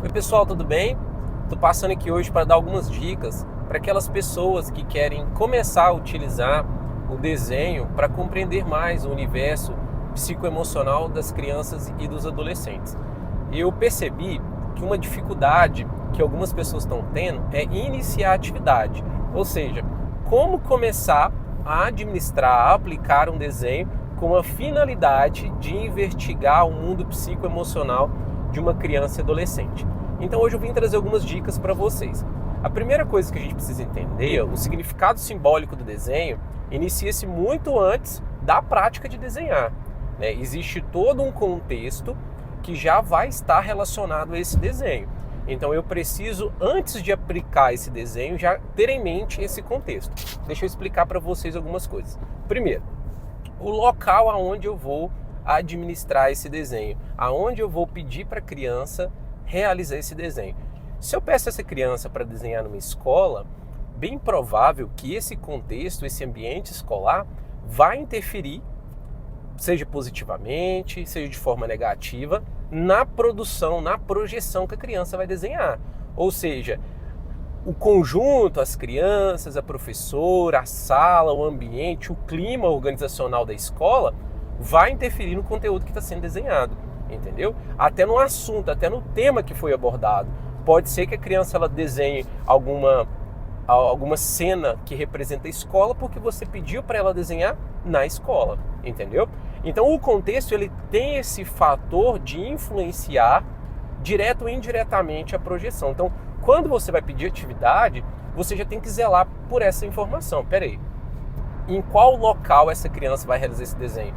Oi pessoal, tudo bem? Estou passando aqui hoje para dar algumas dicas para aquelas pessoas que querem começar a utilizar o desenho para compreender mais o universo psicoemocional das crianças e dos adolescentes. Eu percebi que uma dificuldade que algumas pessoas estão tendo é iniciar a atividade, ou seja, como começar a administrar, a aplicar um desenho com a finalidade de investigar o mundo psicoemocional de uma criança e adolescente. Então hoje eu vim trazer algumas dicas para vocês. A primeira coisa que a gente precisa entender, o significado simbólico do desenho inicia-se muito antes da prática de desenhar, né? Existe todo um contexto que já vai estar relacionado a esse desenho. Então eu preciso, antes de aplicar esse desenho, já ter em mente esse contexto. Deixa eu explicar para vocês algumas coisas. Primeiro, o local aonde eu vou administrar esse desenho, aonde eu vou pedir para a criança realizar esse desenho. Se eu peço essa criança para desenhar numa escola, bem provável que esse contexto, esse ambiente escolar vai interferir, seja positivamente, seja de forma negativa, na produção, na projeção que a criança vai desenhar. Ou seja, o conjunto, as crianças, a professora, a sala, o ambiente, o clima organizacional da escola vai interferir no conteúdo que está sendo desenhado, entendeu? Até no assunto, até no tema que foi abordado. Pode ser que a criança ela desenhe alguma cena que representa a escola porque você pediu para ela desenhar na escola, entendeu? Então o contexto ele tem esse fator de influenciar direto ou indiretamente a projeção. Então quando você vai pedir atividade, você já tem que zelar por essa informação. Peraí, em qual local essa criança vai realizar esse desenho?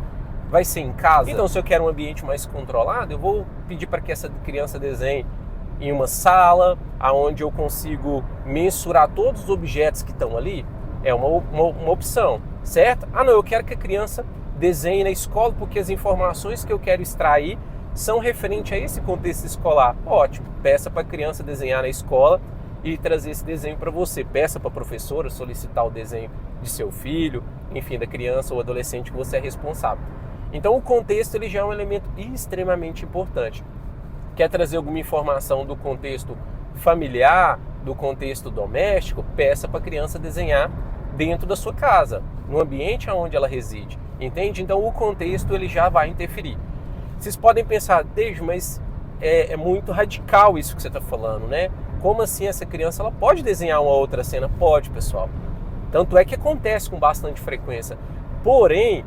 Vai ser em casa? Então, se eu quero um ambiente mais controlado, eu vou pedir para que essa criança desenhe em uma sala, onde eu consigo mensurar todos os objetos que estão ali. É uma opção, certo? Ah, não, eu quero que a criança desenhe na escola, porque as informações que eu quero extrair são referentes a esse contexto escolar. Ótimo, peça para a criança desenhar na escola e trazer esse desenho para você. Peça para a professora solicitar o desenho de seu filho, enfim, da criança ou adolescente que você é responsável. Então o contexto ele já é um elemento extremamente importante. Quer trazer alguma informação do contexto familiar, do contexto doméstico, peça para a criança desenhar dentro da sua casa, no ambiente onde ela reside, entende? Então o contexto ele já vai interferir. Vocês podem pensar, Dejo, mas é muito radical isso que você está falando, né? Como assim essa criança ela pode desenhar uma outra cena? Pode, pessoal. Tanto é que acontece com bastante frequência. Porém,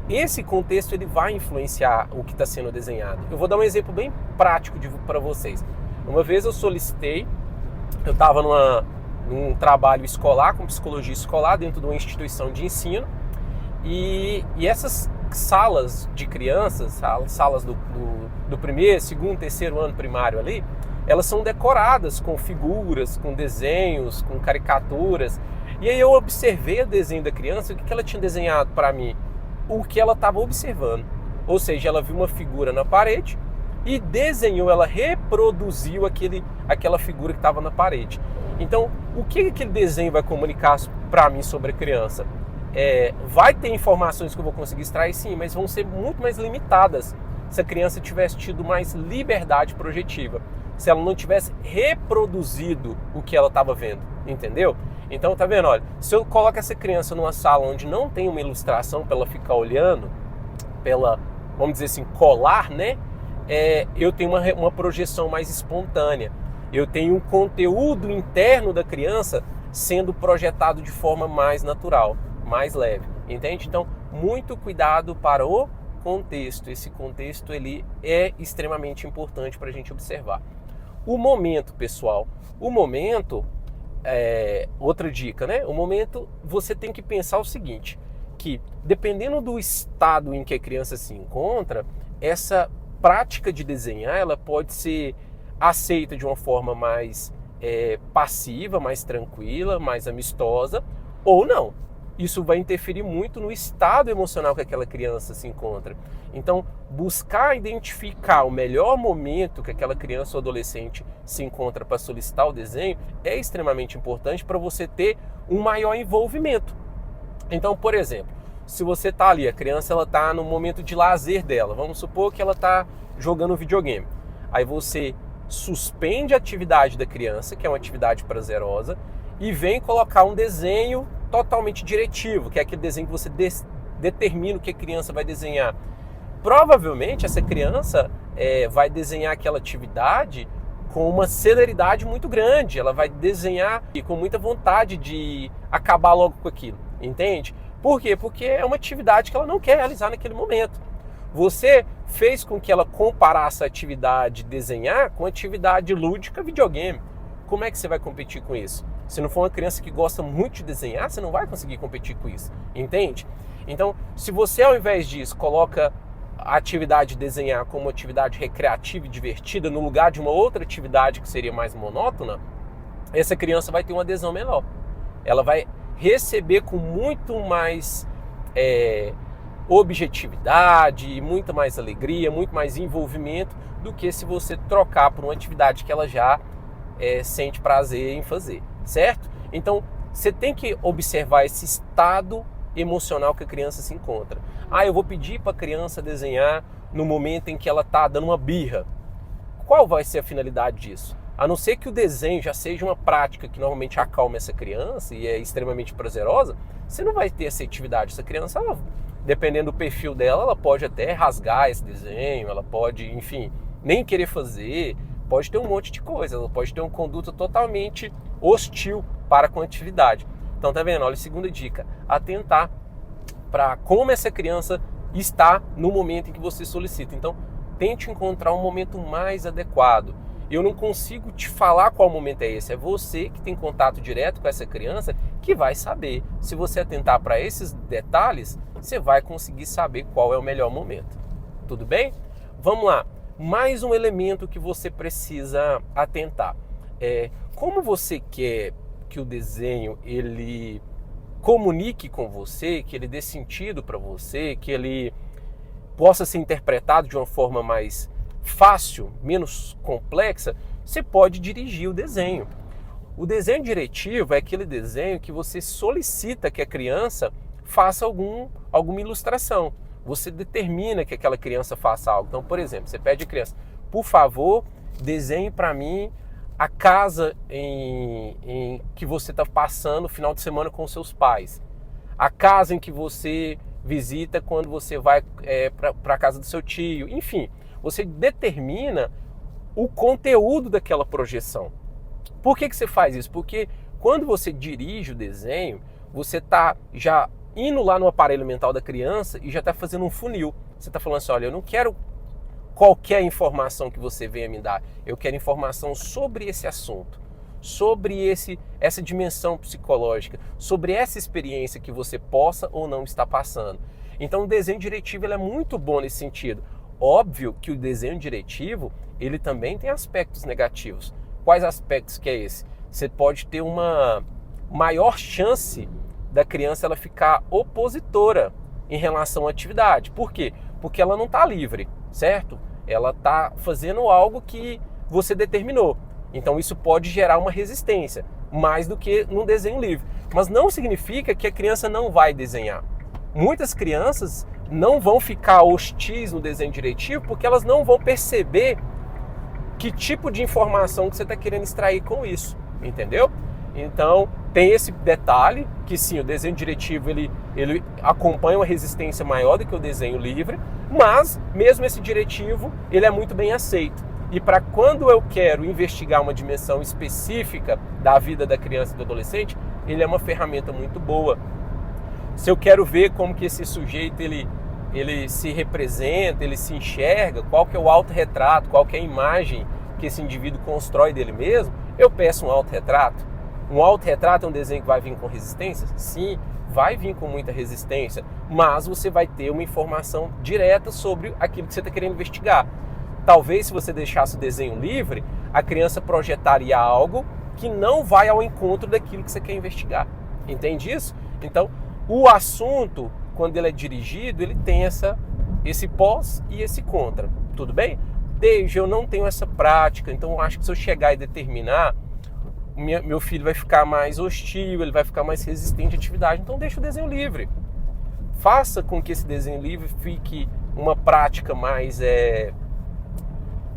esse contexto ele vai influenciar o que está sendo desenhado. Eu vou dar um exemplo bem prático para vocês. Uma vez eu estava num trabalho escolar, com psicologia escolar, dentro de uma instituição de ensino, e essas salas de crianças, salas do primeiro, segundo, terceiro ano primário ali, elas são decoradas com figuras, com desenhos, com caricaturas. E aí eu observei o desenho da criança, o que ela tinha desenhado para mim? O que ela estava observando. Ou seja, ela viu uma figura na parede e desenhou, ela reproduziu aquela figura que estava na parede. Então, o que aquele desenho vai comunicar para mim sobre a criança? Vai ter informações que eu vou conseguir extrair, sim, mas vão ser muito mais limitadas se a criança tivesse tido mais liberdade projetiva, se ela não tivesse reproduzido o que ela estava vendo, entendeu? Então, tá vendo? Olha, se eu coloco essa criança numa sala onde não tem uma ilustração para ela ficar olhando, vamos dizer assim, colar, né? Eu tenho uma projeção mais espontânea. Eu tenho um conteúdo interno da criança sendo projetado de forma mais natural, mais leve, entende? Então, muito cuidado para o contexto. Esse contexto ele é extremamente importante para a gente observar. O momento, pessoal, outra dica, né? O momento, você tem que pensar o seguinte, que dependendo do estado em que a criança se encontra, essa prática de desenhar, ela pode ser aceita de uma forma mais passiva, mais tranquila, mais amistosa, ou não. Isso vai interferir muito no estado emocional que aquela criança se encontra. Então, buscar identificar o melhor momento que aquela criança ou adolescente se encontra para solicitar o desenho é extremamente importante para você ter um maior envolvimento. Então, por exemplo, se você está ali, a criança está no momento de lazer dela, vamos supor que ela está jogando videogame. Aí você suspende a atividade da criança, que é uma atividade prazerosa, e vem colocar um desenho totalmente diretivo, que é aquele desenho que você determina o que a criança vai desenhar. Provavelmente essa criança vai desenhar aquela atividade com uma celeridade muito grande, ela vai desenhar com muita vontade de acabar logo com aquilo, entende? Por quê? Porque é uma atividade que ela não quer realizar naquele momento. Você fez com que ela comparasse a atividade desenhar com a atividade lúdica videogame. Como é que você vai competir com isso? Se não for uma criança que gosta muito de desenhar, você não vai conseguir competir com isso, entende? Então, se você ao invés disso coloca a atividade de desenhar como uma atividade recreativa e divertida no lugar de uma outra atividade que seria mais monótona, essa criança vai ter uma adesão menor. Ela vai receber com muito mais objetividade, muito mais alegria, muito mais envolvimento do que se você trocar por uma atividade que ela já sente prazer em fazer, certo? Então, você tem que observar esse estado emocional que a criança se encontra. Eu vou pedir para a criança desenhar no momento em que ela está dando uma birra. Qual vai ser a finalidade disso? A não ser que o desenho já seja uma prática que normalmente acalma essa criança e é extremamente prazerosa, você não vai ter essa atividade. Essa criança, dependendo do perfil dela, ela pode até rasgar esse desenho, ela pode, enfim, nem querer fazer, pode ter um monte de coisa, ela pode ter uma conduta totalmente hostil para com a atividade. Então, tá vendo? Olha, segunda dica, atentar para como essa criança está no momento em que você solicita. Então, tente encontrar um momento mais adequado. Eu não consigo te falar qual momento é esse, é você que tem contato direto com essa criança que vai saber. Se você atentar para esses detalhes, você vai conseguir saber qual é o melhor momento. Tudo bem? Vamos lá. Mais um elemento que você precisa atentar. Como você quer que o desenho ele comunique com você, que ele dê sentido para você, que ele possa ser interpretado de uma forma mais fácil, menos complexa, você pode dirigir o desenho. O desenho diretivo é aquele desenho que você solicita que a criança faça alguma ilustração. Você determina que aquela criança faça algo. Então, por exemplo, você pede à criança, por favor, desenhe para mim a casa em que você está passando o final de semana com seus pais. A casa em que você visita quando você vai para a casa do seu tio. Enfim, você determina o conteúdo daquela projeção. Por que você faz isso? Porque quando você dirige o desenho, você está já indo lá no aparelho mental da criança e já está fazendo um funil. Você está falando assim, olha, eu não quero qualquer informação que você venha me dar. Eu quero informação sobre esse assunto, sobre essa dimensão psicológica, sobre essa experiência que você possa ou não estar passando. Então o desenho diretivo ele é muito bom nesse sentido. Óbvio que o desenho diretivo ele também tem aspectos negativos. Quais aspectos que é esse? Você pode ter uma maior chance da criança ela ficar opositora em relação à atividade. Por quê? Porque ela não está livre, certo? Ela está fazendo algo que você determinou. Então isso pode gerar uma resistência, mais do que num desenho livre. Mas não significa que a criança não vai desenhar. Muitas crianças não vão ficar hostis no desenho diretivo porque elas não vão perceber que tipo de informação que você está querendo extrair com isso, entendeu? Então tem esse detalhe que sim, o desenho diretivo ele acompanha uma resistência maior do que o desenho livre, mas mesmo esse diretivo ele é muito bem aceito. E para quando eu quero investigar uma dimensão específica da vida da criança e do adolescente, ele é uma ferramenta muito boa. Se eu quero ver como que esse sujeito ele se representa, ele se enxerga, qual que é o autorretrato, qual que é a imagem que esse indivíduo constrói dele mesmo, eu peço um autorretrato. Um autorretrato é um desenho que vai vir com resistência? Sim, vai vir com muita resistência, mas você vai ter uma informação direta sobre aquilo que você está querendo investigar. Talvez se você deixasse o desenho livre, a criança projetaria algo que não vai ao encontro daquilo que você quer investigar. Entende isso? Então, o assunto, quando ele é dirigido, ele tem esse pós e esse contra. Tudo bem? Desde eu não tenho essa prática, então eu acho que se eu chegar e determinar, meu filho vai ficar mais hostil, ele vai ficar mais resistente à atividade, então deixa o desenho livre. Faça com que esse desenho livre fique uma prática mais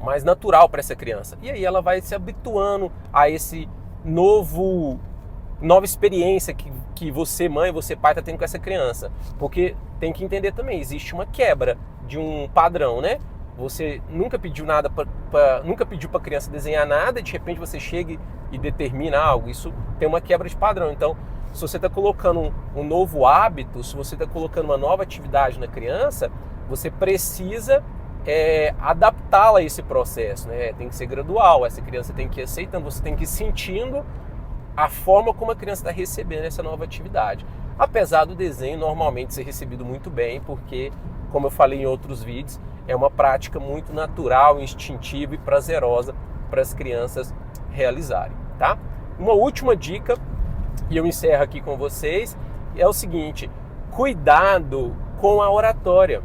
mais natural para essa criança. E aí ela vai se habituando a esse nova experiência que você, mãe, você, pai, está tendo com essa criança. Porque tem que entender também, existe uma quebra de um padrão, né? Você nunca pediu nada nunca pediu para a criança desenhar nada, e de repente você chega e determina algo. Isso tem uma quebra de padrão. Então, se você está colocando um novo hábito, se você está colocando uma nova atividade na criança, você precisa adaptá-la a esse processo, né? Tem que ser gradual, essa criança tem que ir aceitando, você tem que ir sentindo a forma como a criança está recebendo essa nova atividade. Apesar do desenho normalmente ser recebido muito bem, porque, como eu falei em outros vídeos, é uma prática muito natural, instintiva e prazerosa para as crianças realizarem, tá? Uma última dica, e eu encerro aqui com vocês, é o seguinte: cuidado com a oratória,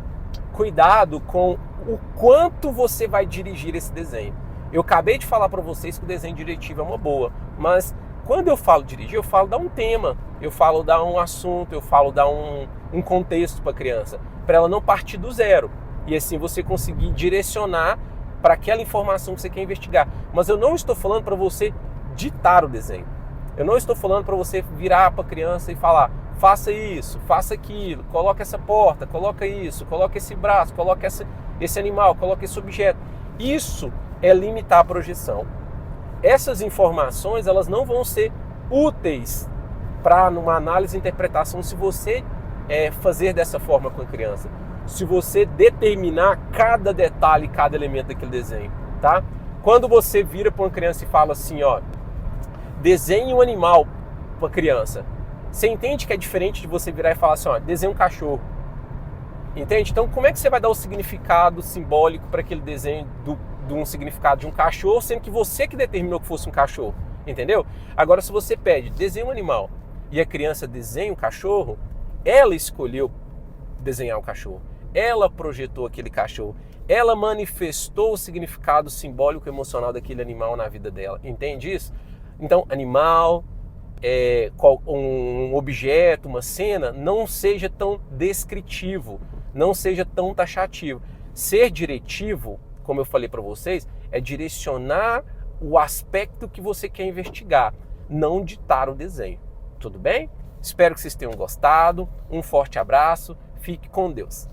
cuidado com o quanto você vai dirigir esse desenho. Eu acabei de falar para vocês que o desenho diretivo é uma boa, mas quando eu falo dirigir, eu falo dar um tema, eu falo dar um assunto, eu falo dar um contexto para a criança, para ela não partir do zero. E assim você conseguir direcionar para aquela informação que você quer investigar. Mas eu não estou falando para você ditar o desenho. Eu não estou falando para você virar para a criança e falar: faça isso, faça aquilo, coloque essa porta, coloca isso, coloque esse braço, coloque esse animal, coloque esse objeto. Isso é limitar a projeção. Essas informações, elas não vão ser úteis para numa análise e interpretação se você fazer dessa forma com a criança. Se você determinar cada detalhe, cada elemento daquele desenho, tá? Quando você vira para uma criança e fala assim, ó, desenhe um animal para a criança, você entende que é diferente de você virar e falar assim, ó, desenhe um cachorro. Entende? Então, como é que você vai dar o significado simbólico para aquele desenho de um significado de um cachorro, sendo que você que determinou que fosse um cachorro? Entendeu? Agora, se você pede, desenhe um animal, e a criança desenha um cachorro, ela escolheu desenhar um cachorro. Ela projetou aquele cachorro. Ela manifestou o significado simbólico e emocional daquele animal na vida dela. Entende isso? Então, animal, um objeto, uma cena, não seja tão descritivo, não seja tão taxativo. Ser diretivo, como eu falei para vocês, é direcionar o aspecto que você quer investigar, não ditar o desenho. Tudo bem? Espero que vocês tenham gostado. Um forte abraço. Fique com Deus.